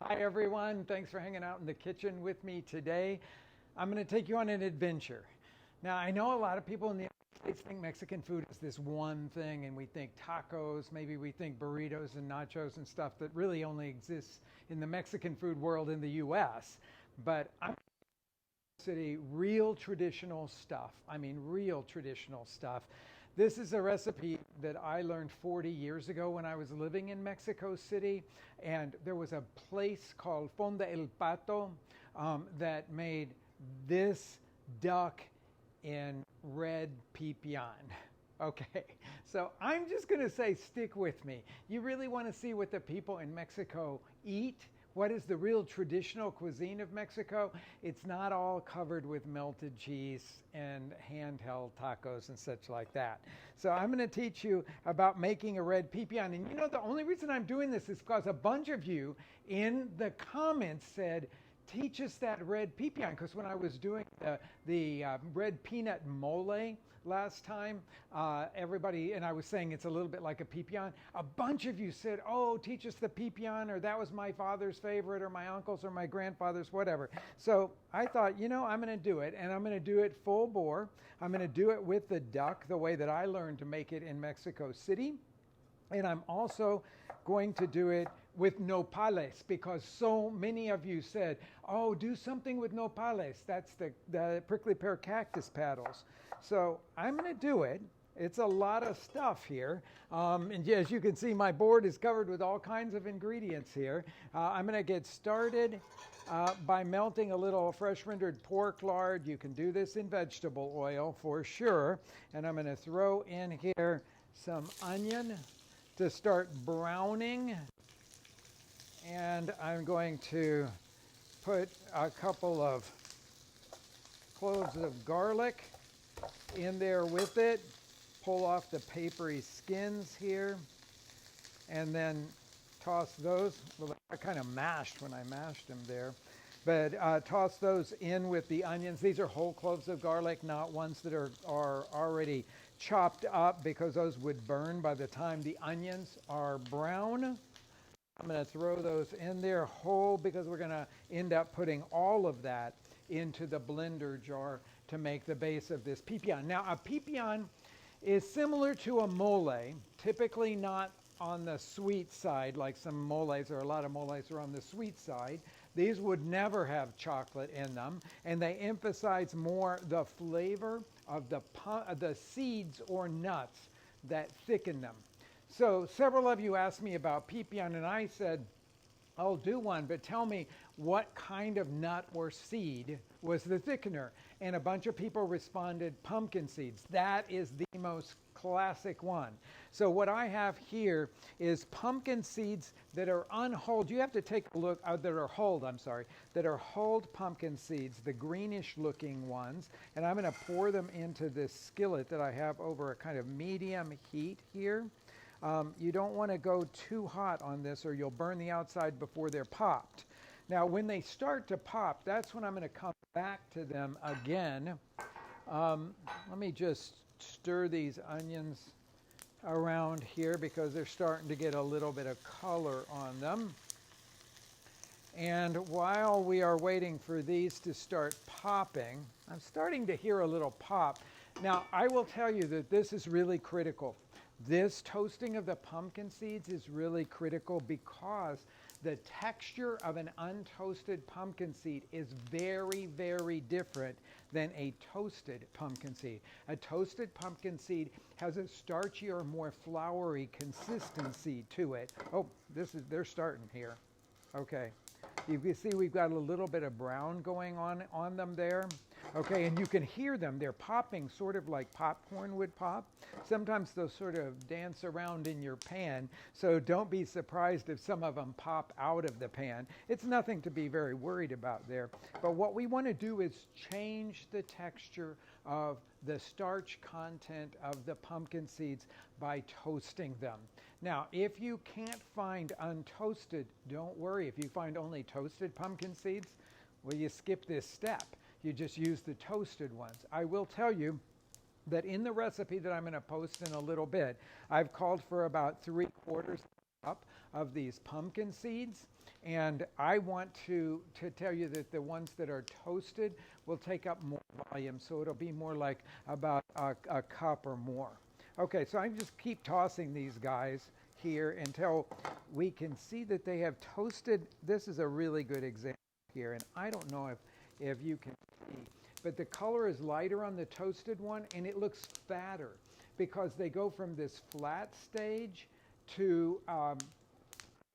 Hi, everyone. Thanks for hanging out in the kitchen with me today. I'm going to take you on an adventure. Now, I know a lot of people in the United States think Mexican food is this one thing, and we think tacos, maybe we think burritos and nachos and stuff that really only exists in the Mexican food world in the US. But I'm city, real traditional stuff. I mean, real traditional stuff. This is a recipe that I learned 40 years ago when I was living in Mexico City. And there was a place called Fonda El Pato that made this duck in Red Pipían. Okay, so I'm just going to say, stick with me. You really want to see what the people in Mexico eat? What is the real traditional cuisine of Mexico? It's not all covered with melted cheese and handheld tacos and such like that. So I'm going to teach you about making a red pipián. And you know, the only reason I'm doing this is because a bunch of you in the comments said, teach us that red pipián, because when I was doing the red peanut mole last time, everybody, and I was saying it's a little bit like a pipián, a bunch of you said, oh, teach us the pipián, or that was my father's favorite, or my uncle's, or my grandfather's, whatever. So I thought, you know, I'm going to do it, and I'm going to do it full bore. I'm going to do it with the duck, the way that I learned to make it in Mexico City. And I'm also going to do it with nopales, because so many of you said, oh, do something with nopales. That's the prickly pear cactus paddles. So I'm going to do it. It's a lot of stuff here. And as you can see, my board is covered with all kinds of ingredients here. I'm going to get started by melting a little fresh rendered pork lard. You can do this in vegetable oil for sure. And I'm going to throw in here some onion to start browning, and I'm going to put a couple of cloves of garlic in there with it, pull off the papery skins here, and then toss those. Well, I kind of mashed when I mashed them there, but toss those in with the onions. These are whole cloves of garlic, not ones that are already chopped up, because those would burn by the time the onions are brown. I'm going to throw those in there whole, because we're going to end up putting all of that into the blender jar to make the base of this pipián. Now, a pipián is similar to a mole, typically not on the sweet side like some moles, or a lot of moles are on the sweet side. These would never have chocolate in them, and they emphasize more the flavor of the seeds or nuts that thicken them. So several of you asked me about pipián, and I said, I'll do one, but tell me what kind of nut or seed was the thickener. And a bunch of people responded, pumpkin seeds. That is the most classic one. So what I have here is pumpkin seeds that are unhulled. You have to take a look, that are hulled, that are hulled pumpkin seeds, the greenish looking ones. And I'm going to pour them into this skillet that I have over a kind of medium heat here. You don't want to go too hot on this, or you'll burn the outside before they're popped. Now, when they start to pop, that's when I'm going to come back to them again. Let me just stir these onions around here, because they're starting to get a little bit of color on them. And while we are waiting for these to start popping, I'm starting to hear a little pop. Now, I will tell you that this is really critical. This toasting of the pumpkin seeds is really critical, because the texture of an untoasted pumpkin seed is very, very different than a toasted pumpkin seed. A toasted pumpkin seed has a starchier, more floury consistency to it. Oh, they're starting here. Okay. You can see we've got a little bit of brown going on them there. Okay, and you can hear them. They're popping sort of like popcorn would pop. Sometimes they'll sort of dance around in your pan, so don't be surprised if some of them pop out of the pan. It's nothing to be very worried about there. But what we want to do is change the texture of the starch content of the pumpkin seeds by toasting them. Now, if you can't find untoasted, don't worry. If you find only toasted pumpkin seeds, well, you skip this step. You just use the toasted ones. I will tell you that in the recipe that I'm going to post in a little bit, I've called for about 3/4 cup of these pumpkin seeds. And I want to tell you that the ones that are toasted will take up more volume. So it'll be more like about a cup or more. Okay, so I just keep tossing these guys here until we can see that they have toasted. This is a really good example here. And I don't know if you can see, but the color is lighter on the toasted one and it looks fatter because they go from this flat stage to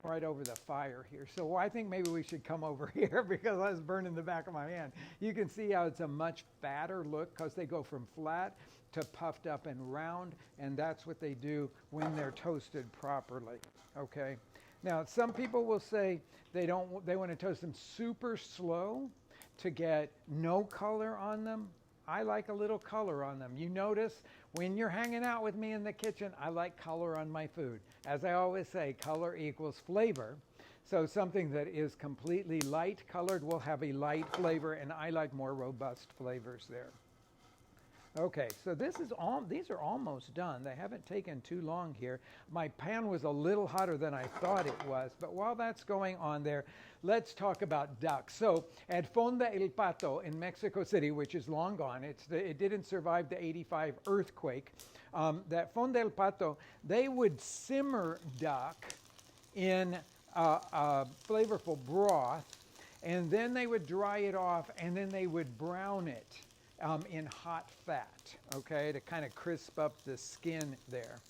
right over the fire here. So I think maybe we should come over here because I was burning the back of my hand. You can see how it's a much fatter look because they go from flat to puffed up and round, and that's what they do when they're toasted properly. Okay. Now some people will say they want to toast them super slow to get no color on them. I like a little color on them. You notice when you're hanging out with me in the kitchen, I like color on my food. As I always say, color equals flavor. So something that is completely light colored will have a light flavor, and I like more robust flavors there. Okay, so these are almost done. They haven't taken too long here. My pan was a little hotter than I thought it was, but while that's going on there, let's talk about duck. So at Fonda El Pato in Mexico City, which is long gone, it didn't survive the '85 earthquake, that Fonda El Pato, they would simmer duck in a flavorful broth, and then they would dry it off, and then they would brown it in hot fat, okay, to kind of crisp up the skin there.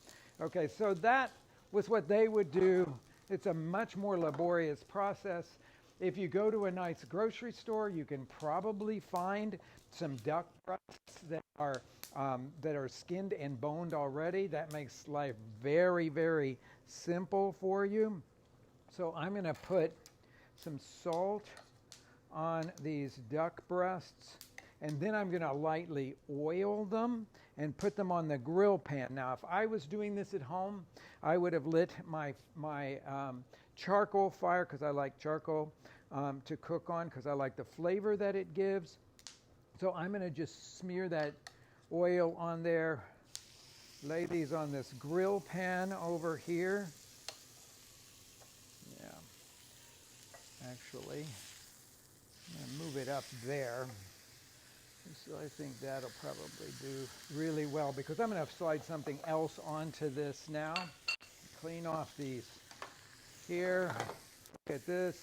Okay, so that was what they would do. It's a much more laborious process. If you go to a nice grocery store, you can probably find some duck breasts that are skinned and boned already. That makes life very, very simple for you. So I'm going to put some salt on these duck breasts, and then I'm going to lightly oil them and put them on the grill pan. Now, if I was doing this at home, I would have lit my charcoal fire, because I like charcoal to cook on, because I like the flavor that it gives. So I'm going to just smear that oil on there, lay these on this grill pan over here. Yeah, actually, I'm going to move it up there. So I think that'll probably do really well, because I'm going to slide something else onto this now. Clean off these here. Look at this.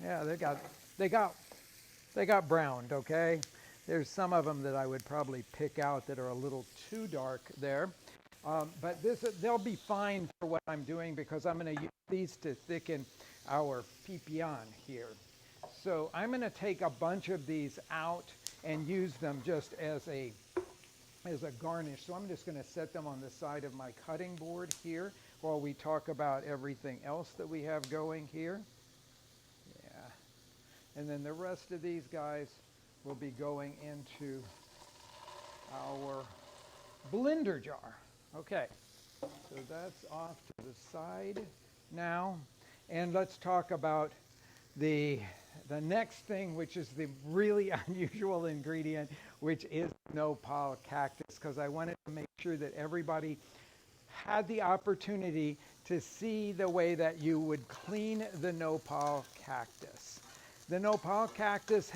Yeah, they got browned, okay? There's some of them that I would probably pick out that are a little too dark there. But they'll be fine for what I'm doing, because I'm going to use these to thicken our pipían here. So I'm going to take a bunch of these out and use them just as a garnish. So I'm just going to set them on the side of my cutting board here while we talk about everything else that we have going here. Yeah. And then the rest of these guys will be going into our blender jar. Okay, so that's off to the side now. And let's talk about the next thing, which is the really unusual ingredient, which is Nopal cactus, because I wanted to make sure that everybody had the opportunity to see the way that you would clean the Nopal cactus. The Nopal cactus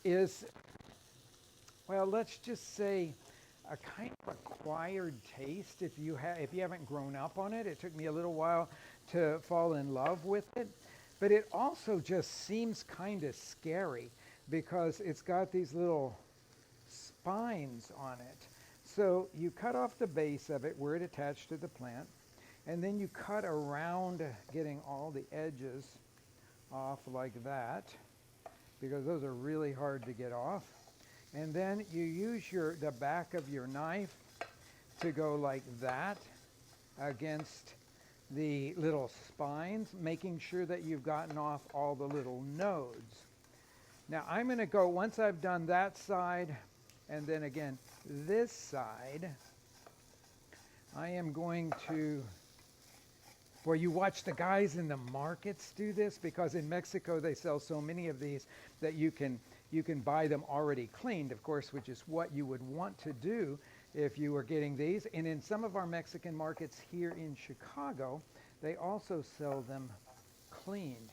is, well, let's just say a kind of acquired taste if you haven't grown up on it. It took me a little while to fall in love with it. But it also just seems kind of scary because it's got these little spines on it. So you cut off the base of it where it attached to the plant, and then you cut around, getting all the edges off like that, because those are really hard to get off. And then you use the back of your knife to go like that against the little spines, making sure that you've gotten off all the little nodes. Now I'm going to go, once I've done that side, and then again this side, I am going to, well, you watch the guys in the markets do this, because in Mexico they sell so many of these that you can buy them already cleaned, of course, which is what you would want to do if you were getting these. And in some of our Mexican markets here in Chicago, they also sell them cleaned.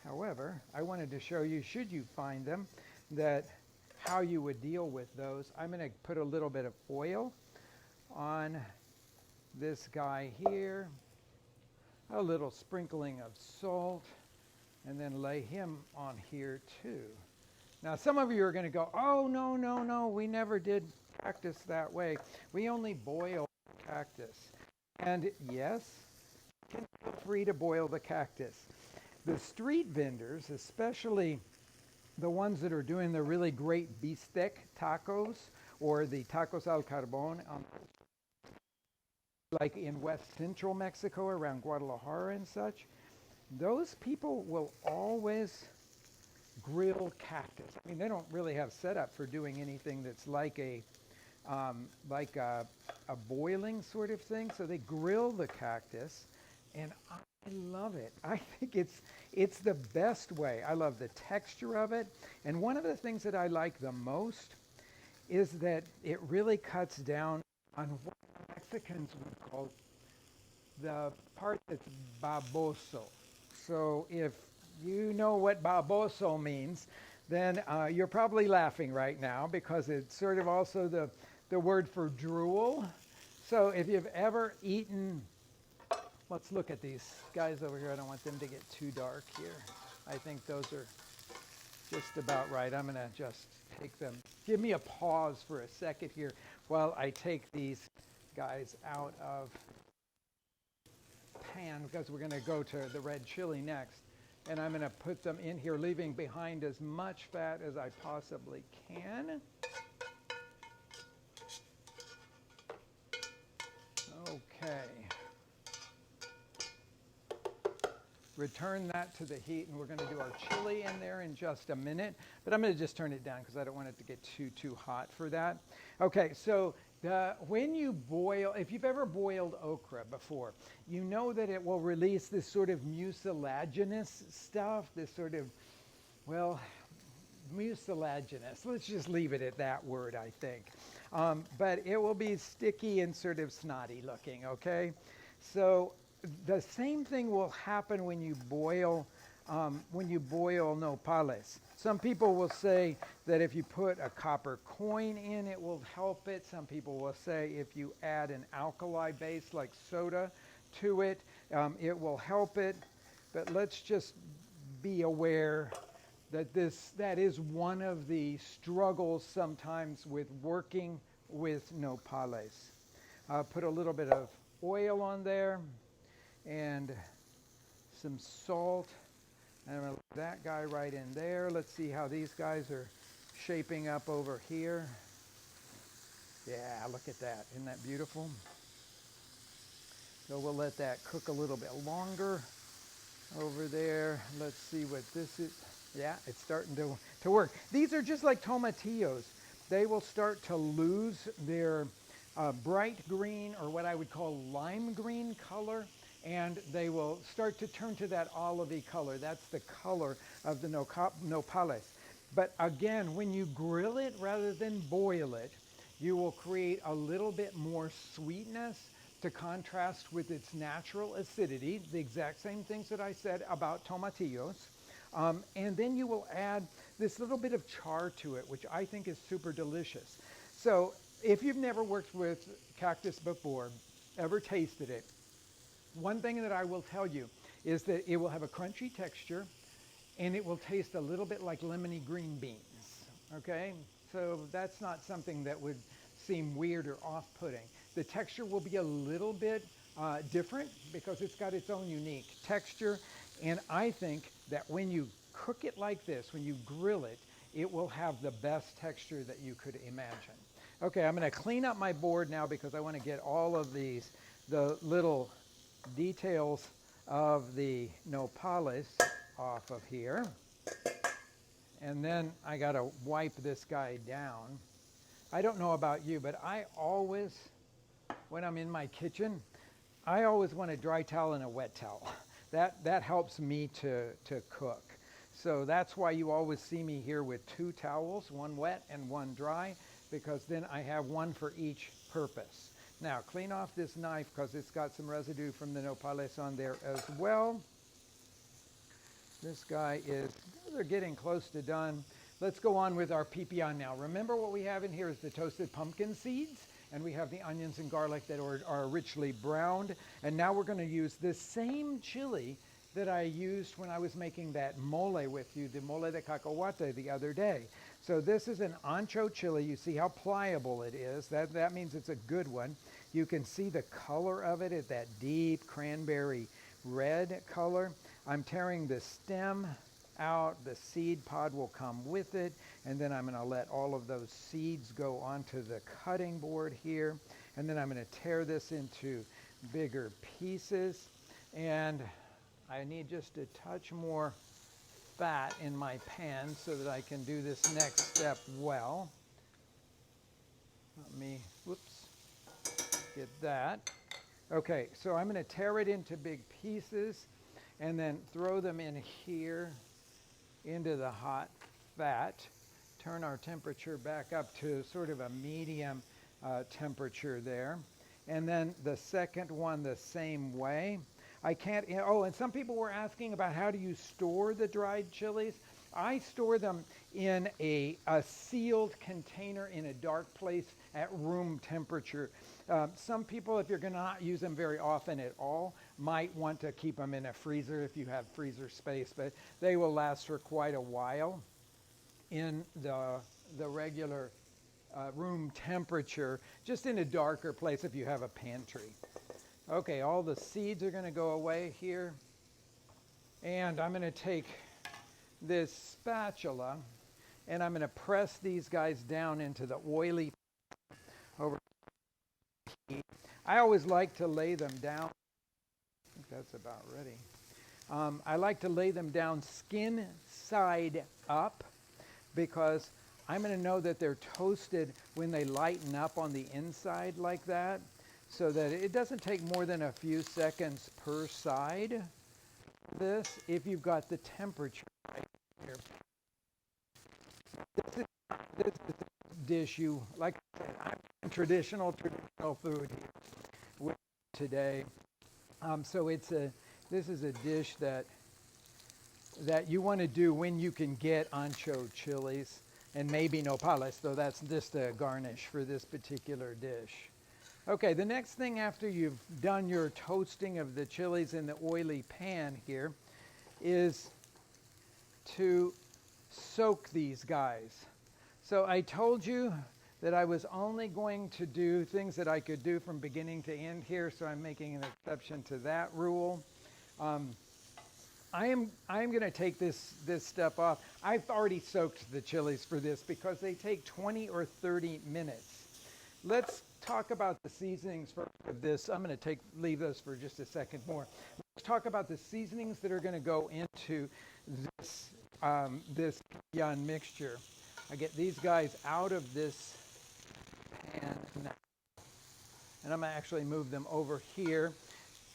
However, I wanted to show you, should you find them, that how you would deal with those. I'm going to put a little bit of oil on this guy here, a little sprinkling of salt, and then lay him on here too. Now some of you are going to go, oh, no, no, no, we never did cactus that way. We only boil cactus. And yes, you can feel free to boil the cactus. The street vendors, especially the ones that are doing the really great bistec tacos or the tacos al carbon, like in west central Mexico around Guadalajara and such, those people will always grill cactus. I mean, they don't really have setup for doing anything that's like a boiling sort of thing. So they grill the cactus, and I love it. I think it's the best way. I love the texture of it. And one of the things that I like the most is that it really cuts down on what Mexicans would call the part that's baboso. So if you know what baboso means, then you're probably laughing right now because it's sort of also the word for drool. So if you've ever eaten, let's look at these guys over here. I don't want them to get too dark here. I think those are just about right. I'm going to just take them. Give me a pause for a second here while I take these guys out of pan, because we're going to go to the red chili next. And I'm going to put them in here, leaving behind as much fat as I possibly can. Okay. Return that to the heat, and we're going to do our chili in there in just a minute. But I'm going to just turn it down because I don't want it to get too hot for that. Okay, so when you boil, if you've ever boiled okra before, you know that it will release this sort of mucilaginous stuff, this sort of, well, mucilaginous. Let's just leave it at that word, I think. But it will be sticky and sort of snotty looking, okay? So the same thing will happen when you boil nopales. Some people will say that if you put a copper coin in, it will help it. Some people will say if you add an alkali base like soda to it, it will help it. But let's just be aware that that is one of the struggles sometimes with working with nopales. Put a little bit of oil on there and some salt. And I'm going to put that guy right in there. Let's see how these guys are shaping up over here. Yeah, look at that. Isn't that beautiful? So we'll let that cook a little bit longer over there. Let's see what this is. Yeah, it's starting to work. These are just like tomatillos. They will start to lose their bright green, or what I would call lime green color, and they will start to turn to that olivey color. That's the color of the nopales. But again, when you grill it rather than boil it, you will create a little bit more sweetness to contrast with its natural acidity, the exact same things that I said about tomatillos. And then you will add this little bit of char to it, which I think is super delicious. So if you've never worked with cactus before, ever tasted it, one thing that I will tell you is that it will have a crunchy texture, and it will taste a little bit like lemony green beans, okay? So that's not something that would seem weird or off-putting. The texture will be a little bit different because it's got its own unique texture, and I think that when you cook it like this, when you grill it, it will have the best texture that you could imagine. Okay, I'm going to clean up my board now because I want to get all of the little details of the nopales off of here. And then I got to wipe this guy down. I don't know about you, but I always, when I'm in my kitchen, I always want a dry towel and a wet towel. That helps me to cook. So that's why you always see me here with two towels, one wet and one dry, because then I have one for each purpose. Now, clean off this knife because it's got some residue from the nopales on there as well. This guy is, they're getting close to done. Let's go on with our pipían now. Remember what we have in here is the toasted pumpkin seeds, and we have the onions and garlic that are richly browned. And now we're going to use this same chili that I used when I was making that mole with you, the mole de cacahuate the other day. So this is an ancho chili. You see how pliable it is. That means it's a good one. You can see the color of it. It's that deep cranberry red color. I'm tearing the stem out. The seed pod will come with it. And then I'm going to let all of those seeds go onto the cutting board here. And then I'm going to tear this into bigger pieces. And I need just a touch more fat in my pan so that I can do this next step well. Let me, whoops, get that. Okay, so I'm going to tear it into big pieces and then throw them in here into the hot fat. Turn our temperature back up to sort of a medium temperature there. And then the second one the same way. I can't, oh, and some people were asking about how do you store the dried chilies. I store them in a sealed container in a dark place at room temperature. Some people, if you're going to not use them very often at all, might want to keep them in a freezer if you have freezer space, but they will last for quite a while in the regular room temperature, just in a darker place if you have a pantry. Okay, all the seeds are going to go away here. And I'm going to take this spatula and I'm going to press these guys down into the oily over heat. I always like to lay them down. I think that's about ready. I like to lay them down skin side up because I'm going to know that they're toasted when they lighten up on the inside like that, so that it doesn't take more than a few seconds per side. This, if you've got the temperature right here. This is a dish you, like I said, I'm traditional food here with today. So this is a dish that you want to do when you can get ancho chilies and maybe nopales, though that's just a garnish for this particular dish. Okay, the next thing after you've done your toasting of the chilies in the oily pan here is to soak these guys. So I told you that I was only going to do things that I could do from beginning to end here, so I'm making an exception to that rule. I am going to take this step off. I've already soaked the chilies for this because they take 20 or 30 minutes. Let's talk about the seasonings for this. I'm going to leave those for just a second more. Let's talk about the seasonings that are going to go into this pipían mixture. I get these guys out of this pan now, and I'm going to actually move them over here.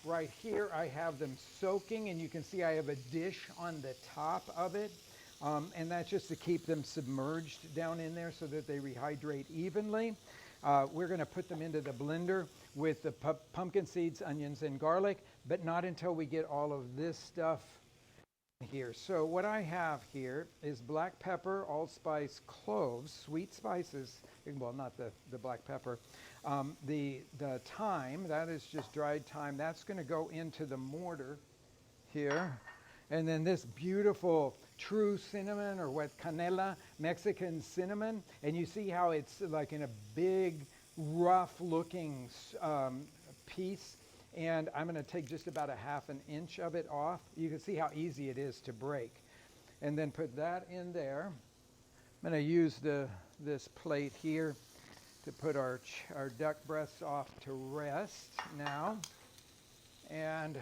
Right here I have them soaking, and you can see I have a dish on the top of it, and that's just to keep them submerged down in there so that they rehydrate evenly. We're going to put them into the blender with the pumpkin seeds, onions, and garlic, but not until we get all of this stuff here. So what I have here is black pepper, allspice, cloves, sweet spices, well, not the black pepper. The thyme, that is just dried thyme, that's going to go into the mortar here. And then this beautiful true cinnamon, or what, canela, Mexican cinnamon. And you see how it's like in a big, rough-looking piece. And I'm going to take just about a ½ inch of it off. You can see how easy it is to break. And then put that in there. I'm going to use this plate here to put our duck breasts off to rest now. And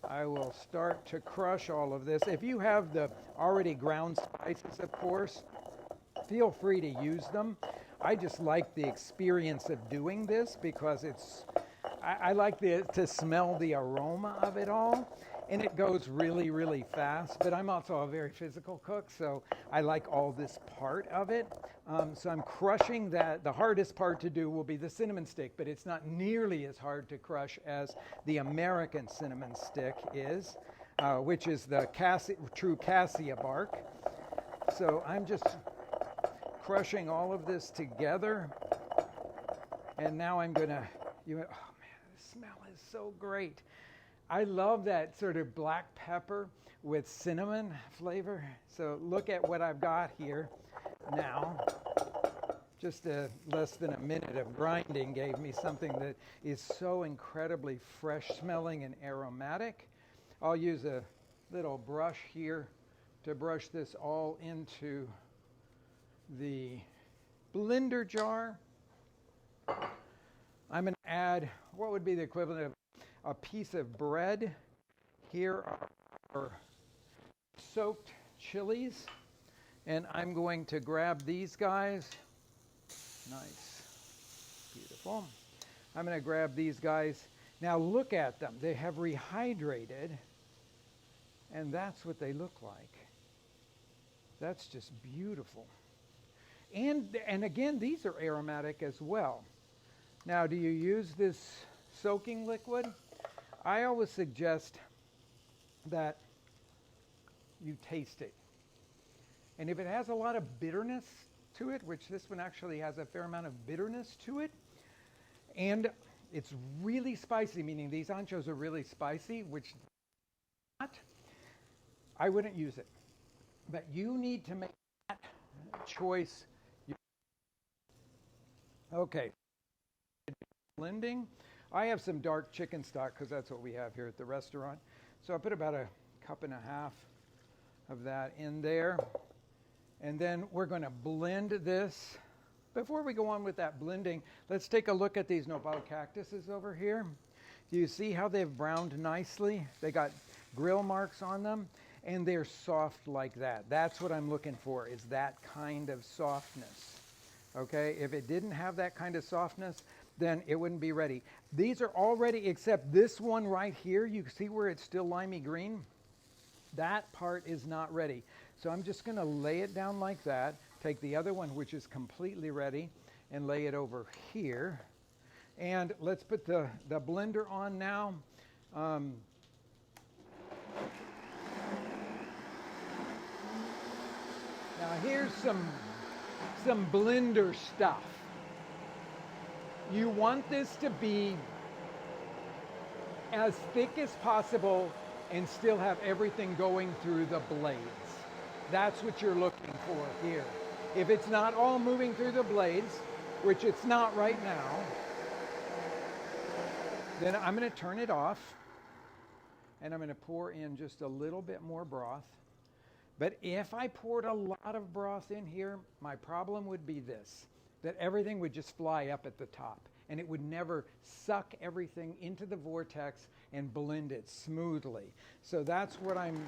I will start to crush all of this. If you have the already ground spices, of course, feel free to use them. I just like the experience of doing this because I like to smell the aroma of it all, and it goes really, really fast. But I'm also a very physical cook, so I like all this part of it. So I'm crushing that. The hardest part to do will be the cinnamon stick, but it's not nearly as hard to crush as the American cinnamon stick is, which is the true cassia bark. So I'm just crushing all of this together, and now I'm going to, oh man, the smell is so great. I love that sort of black pepper with cinnamon flavor. So look at what I've got here now. Just less than a minute of grinding gave me something that is so incredibly fresh smelling and aromatic. I'll use a little brush here to brush this all into the blender jar. I'm going to add what would be the equivalent of a piece of bread. Here are soaked chilies, and I'm going to grab these guys. Nice, beautiful. I'm going to grab these guys. Now look at them. They have rehydrated, and that's what they look like. That's just beautiful. And again, these are aromatic as well. Now, do you use this soaking liquid? I always suggest that you taste it. And if it has a lot of bitterness to it, which this one actually has a fair amount of bitterness to it, and it's really spicy, meaning these anchos are really spicy, which not, I wouldn't use it. But you need to make that choice. Okay. Blending. I have some dark chicken stock because that's what we have here at the restaurant. So I put about a cup and a half of that in there. And then we're going to blend this. Before we go on with that blending, let's take a look at these Nopal cactuses over here. Do you see how they've browned nicely? They got grill marks on them, and they're soft like that. That's what I'm looking for, is that kind of softness. Okay, if it didn't have that kind of softness, then it wouldn't be ready. These are all ready, except this one right here. You see where it's still limey green? That part is not ready. So I'm just going to lay it down like that, take the other one, which is completely ready, and lay it over here. And let's put the blender on now. Now here's some blender stuff. You want this to be as thick as possible and still have everything going through the blades. That's what you're looking for here. If it's not all moving through the blades, which it's not right now, then I'm going to turn it off, and I'm going to pour in just a little bit more broth. But if I poured a lot of broth in here, my problem would be this, that everything would just fly up at the top, and it would never suck everything into the vortex and blend it smoothly. So that's what I'm...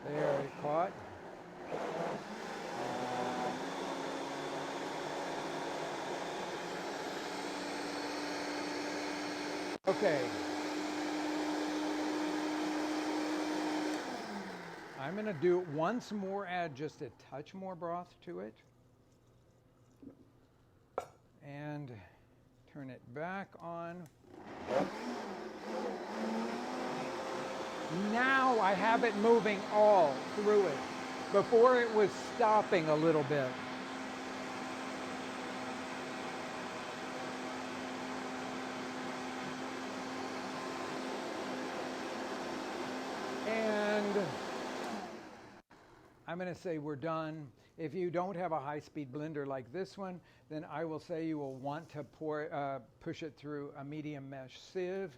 There, it caught. Okay. I'm going to do it once more, add just a touch more broth to it. And turn it back on. Now I have it moving all through it. Before it was stopping a little bit. And I'm going to say we're done. If you don't have a high-speed blender like this one, then I will say you will want to push it through a medium mesh sieve.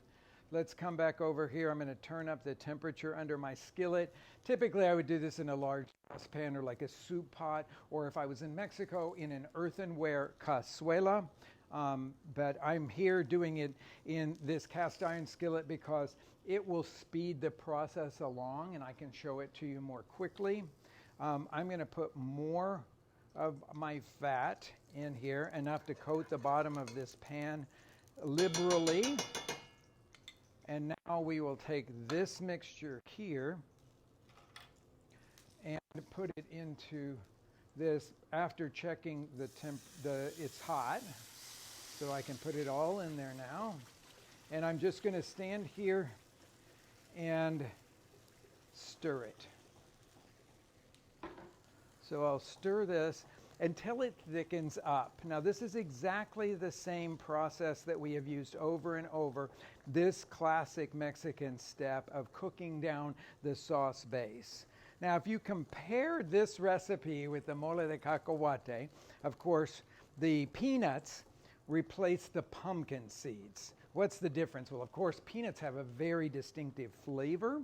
Let's come back over here. I'm going to turn up the temperature under my skillet. Typically, I would do this in a large saucepan or like a soup pot, or if I was in Mexico, in an earthenware cazuela. But I'm here doing it in this cast iron skillet because it will speed the process along, and I can show it to you more quickly. I'm going to put more of my fat in here, enough to coat the bottom of this pan liberally. And now we will take this mixture here and put it into this after checking it's hot. So I can put it all in there now. And I'm just going to stand here and stir it. So I'll stir this until it thickens up. Now this is exactly the same process that we have used over and over, this classic Mexican step of cooking down the sauce base. Now if you compare this recipe with the mole de cacahuate, of course the peanuts replace the pumpkin seeds. What's the difference? Well, of course peanuts have a very distinctive flavor.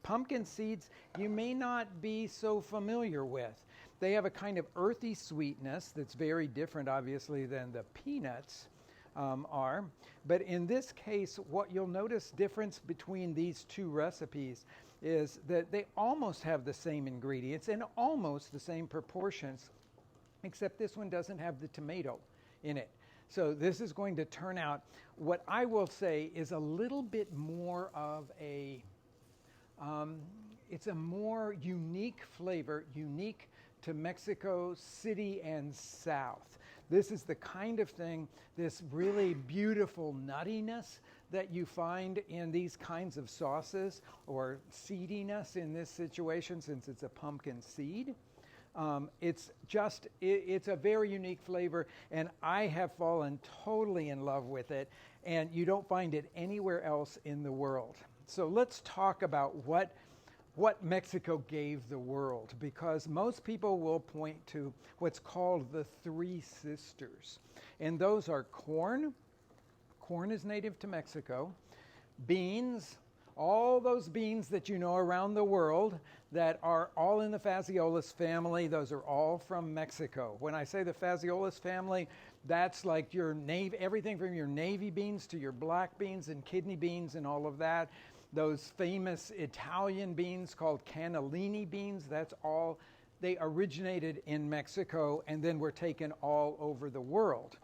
Pumpkin seeds you may not be so familiar with. They have a kind of earthy sweetness that's very different, obviously, than the peanuts are. But in this case, what you'll notice difference between these two recipes is that they almost have the same ingredients and almost the same proportions, except this one doesn't have the tomato in it. So this is going to turn out, what I will say is a little bit more of it's a more unique flavor, unique to Mexico City and South. This is the kind of thing, this really beautiful nuttiness that you find in these kinds of sauces, or seediness in this situation since it's a pumpkin seed. It's a very unique flavor, and I have fallen totally in love with it, and you don't find it anywhere else in the world. So let's talk about what Mexico gave the world, because most people will point to what's called the Three Sisters. And those are corn. Corn is native to Mexico. Beans, all those beans that you know around the world that are all in the Phaseolus family, those are all from Mexico. When I say the Phaseolus family, that's like your everything from your navy beans to your black beans and kidney beans and all of that. Those famous Italian beans called cannellini beans, that's all, they originated in Mexico and then were taken all over the world.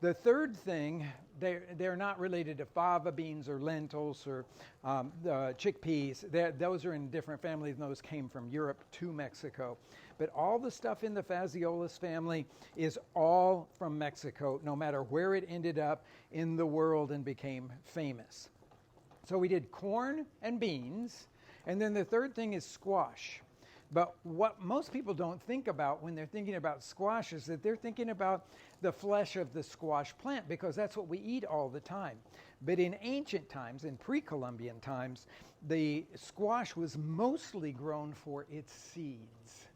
The third thing, they're not related to fava beans or lentils or chickpeas. Those are in different families, and those came from Europe to Mexico. But all the stuff in the Phaseolus family is all from Mexico, no matter where it ended up in the world and became famous. So we did corn and beans, and then the third thing is squash. But what most people don't think about when they're thinking about squash is that they're thinking about the flesh of the squash plant, because that's what we eat all the time. But in ancient times, in pre-Columbian times, the squash was mostly grown for its seeds.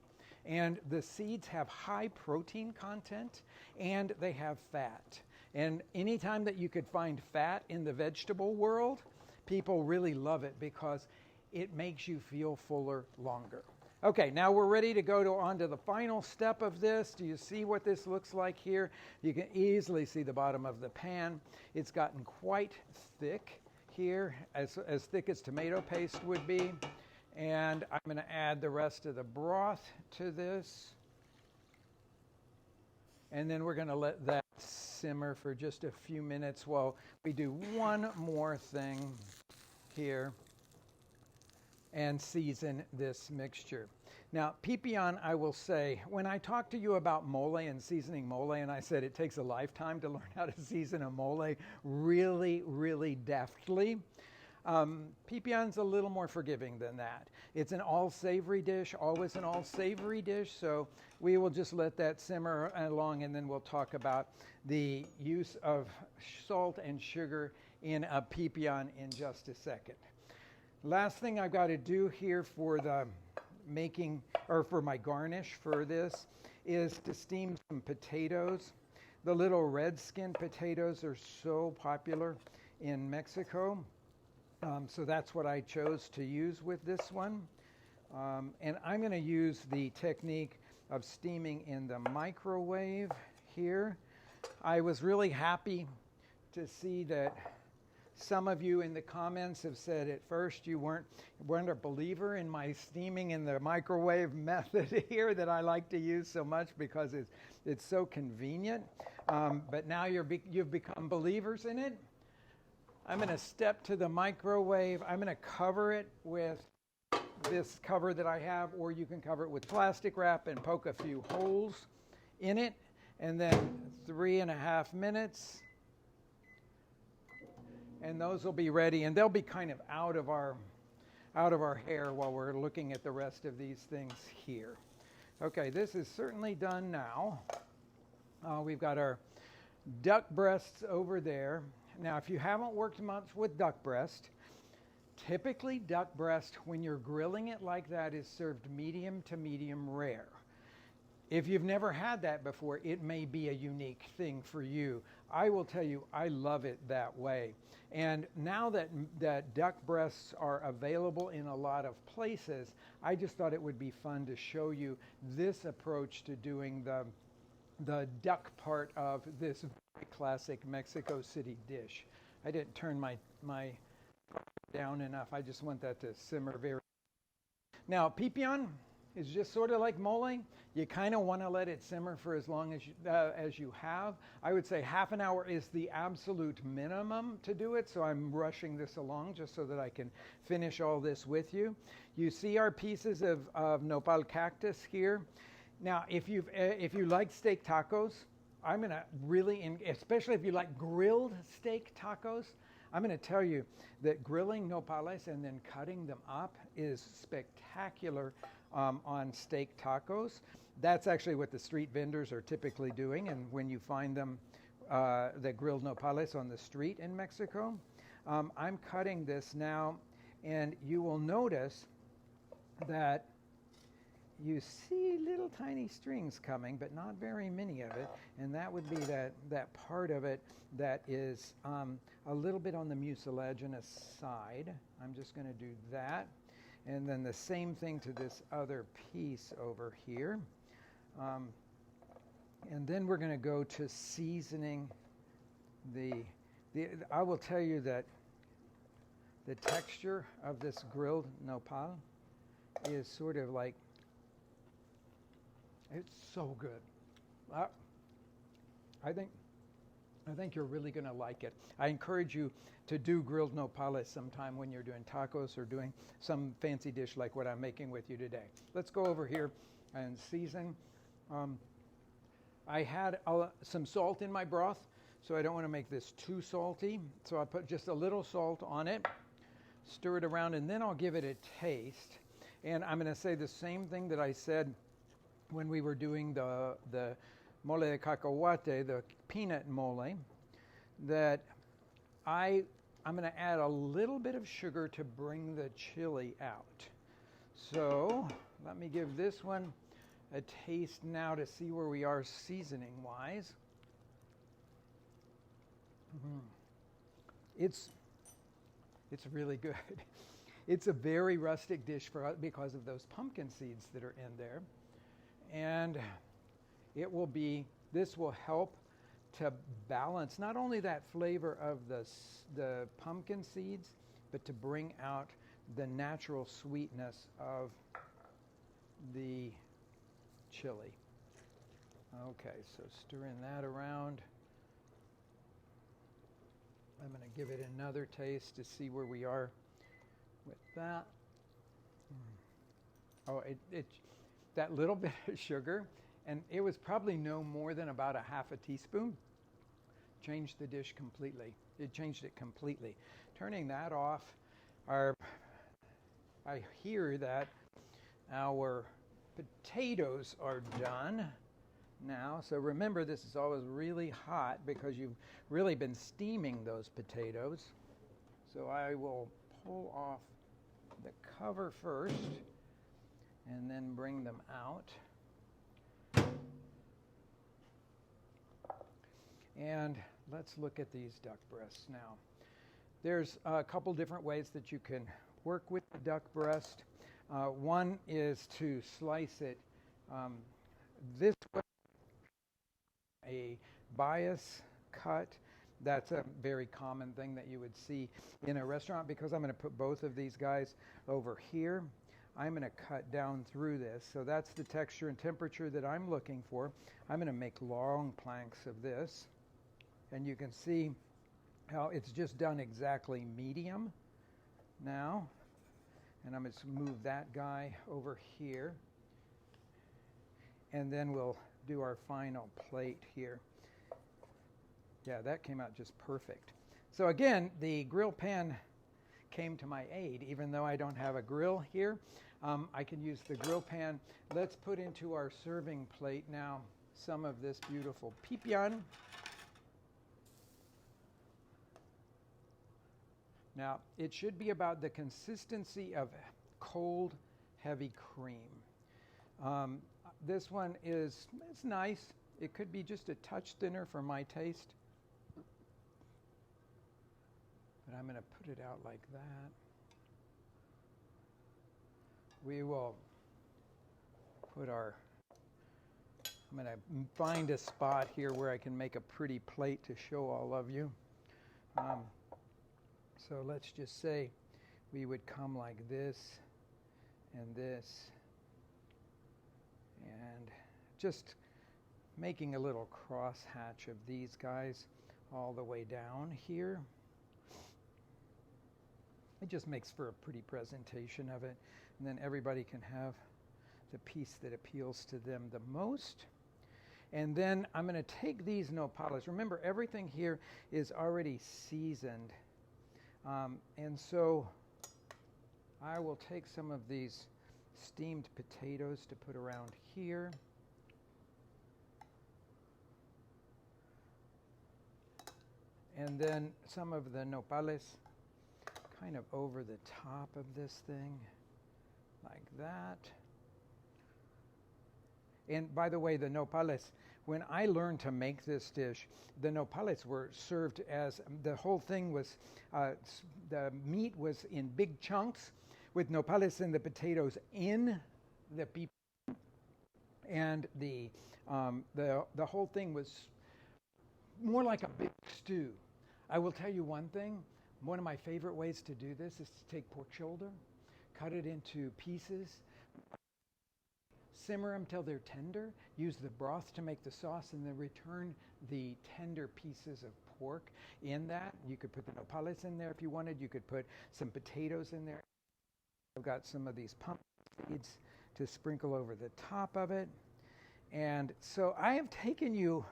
And the seeds have high protein content, and they have fat. And anytime that you could find fat in the vegetable world, people really love it because it makes you feel fuller longer. Okay, now we're ready to go on to the final step of this. Do you see what this looks like here? You can easily see the bottom of the pan. It's gotten quite thick here, as thick as tomato paste would be. And I'm going to add the rest of the broth to this. And then we're going to let that simmer for just a few minutes while we do one more thing here and season this mixture. Now, Pipían, I will say, when I talked to you about mole and seasoning mole, and I said it takes a lifetime to learn how to season a mole really, really deftly, Pipían's a little more forgiving than that. It's an all-savory dish, always an all-savory dish, so we will just let that simmer along, and then we'll talk about the use of salt and sugar in a Pipían in just a second. Last thing I've got to do here for the making, or for my garnish for this, is to steam some potatoes. The little red skin potatoes are so popular in Mexico. So that's what I chose to use with this one. And I'm going to use the technique of steaming in the microwave here. I was really happy to see that some of you in the comments have said at first you weren't a believer in my steaming in the microwave method here that I like to use so much because it's so convenient. but now you've become believers in it. I'm going to step to the microwave. I'm going to cover it with this cover that I have, or you can cover it with plastic wrap and poke a few holes in it. And then 3.5 minutes. And those will be ready, and they'll be kind of out of our hair while we're looking at the rest of these things here. Okay, this is certainly done now. We've got our duck breasts over there. Now, if you haven't worked much with duck breast, typically duck breast, when you're grilling it like that, is served medium to medium rare. If you've never had that before, it may be a unique thing for you. I will tell you, I love it that way. And now that duck breasts are available in a lot of places, I just thought it would be fun to show you this approach to doing the duck part of this very classic Mexico City dish. I didn't turn my down enough. I just want that to simmer very. Now, pipian is just sort of like mole. You kind of want to let it simmer for as long as you have. I would say half an hour is the absolute minimum to do it, so I'm rushing this along just so that I can finish all this with you. You see our pieces of Nopal Cactus here. Now, if you like steak tacos, I'm going to really, especially if you like grilled steak tacos, I'm going to tell you that grilling nopales and then cutting them up is spectacular on steak tacos. That's actually what the street vendors are typically doing, and when you find them, the grilled nopales on the street in Mexico. I'm cutting this now, and you will notice that you see little tiny strings coming, but not very many of it, and that would be that part of it that is a little bit on the mucilaginous side. I'm just going to do that. And then the same thing to this other piece over here. And then we're going to go to seasoning I will tell you that the texture of this grilled nopal is sort of like, it's so good. I think you're really going to like it. I encourage you to do grilled nopales sometime when you're doing tacos or doing some fancy dish like what I'm making with you today. Let's go over here and season. I had some salt in my broth, so I don't want to make this too salty. So I put just a little salt on it, stir it around, and then I'll give it a taste. And I'm going to say the same thing that I said when we were doing the mole de cacahuate, the peanut mole, that I'm going to add a little bit of sugar to bring the chili out. So let me give this one a taste now to see where we are seasoning-wise. It's really good. It's a very rustic dish because of those pumpkin seeds that are in there. And this will help to balance not only that flavor of the pumpkin seeds, but to bring out the natural sweetness of the chili. Okay, so stirring that around. I'm going to give it another taste to see where we are with that. Oh, that little bit of sugar, and it was probably no more than about a half a teaspoon, changed the dish completely. It changed it completely. Turning that off, I hear that our potatoes are done now. So remember, this is always really hot because you've really been steaming those potatoes. So I will pull off the cover first and then bring them out. And let's look at these duck breasts now. There's a couple different ways that you can work with the duck breast. One is to slice it this way, a bias cut. That's a very common thing that you would see in a restaurant. Because I'm going to put both of these guys over here, I'm going to cut down through this. So that's the texture and temperature that I'm looking for. I'm going to make long planks of this. And you can see how it's just done exactly medium now. And I'm going to move that guy over here. And then we'll do our final plate here. Yeah, that came out just perfect. So again, the grill pan came to my aid. Even though I don't have a grill here, I can use the grill pan. Let's put into our serving plate now some of this beautiful pipían. Now, it should be about the consistency of cold, heavy cream. This one it's nice. It could be just a touch thinner for my taste. But I'm going to put it out like that. We will put I'm going to find a spot here where I can make a pretty plate to show all of you. So let's just say we would come like this and this, and just making a little crosshatch of these guys all the way down here. It just makes for a pretty presentation of it, and then everybody can have the piece that appeals to them the most. And then I'm going to take these nopales. Remember, everything here is already seasoned. And so I will take some of these steamed potatoes to put around here. And then some of the nopales kind of over the top of this thing, like that. And by the way, the nopales, when I learned to make this dish, the nopales were served as, the whole thing was, the meat was in big chunks with nopales and the potatoes in the pipían. And the whole thing was more like a big stew. I will tell you one thing. One of my favorite ways to do this is to take pork shoulder, cut it into pieces, simmer them till they're tender, use the broth to make the sauce, and then return the tender pieces of pork in that. You could put the nopales in there if you wanted. You could put some potatoes in there. I've got some of these pumpkin seeds to sprinkle over the top of it. And so I have taken you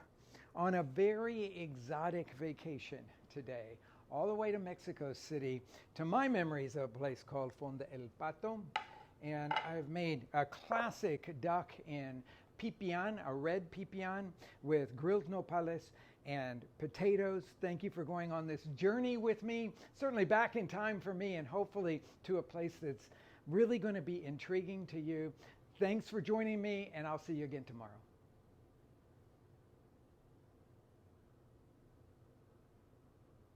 on a very exotic vacation today, all the way to Mexico City, to my memories of a place called Fonda El Pato. And I've made a classic duck in pipían, a red pipían with grilled nopales and potatoes. Thank you for going on this journey with me, certainly back in time for me, and hopefully to a place that's really going to be intriguing to you. Thanks for joining me, and I'll see you again tomorrow.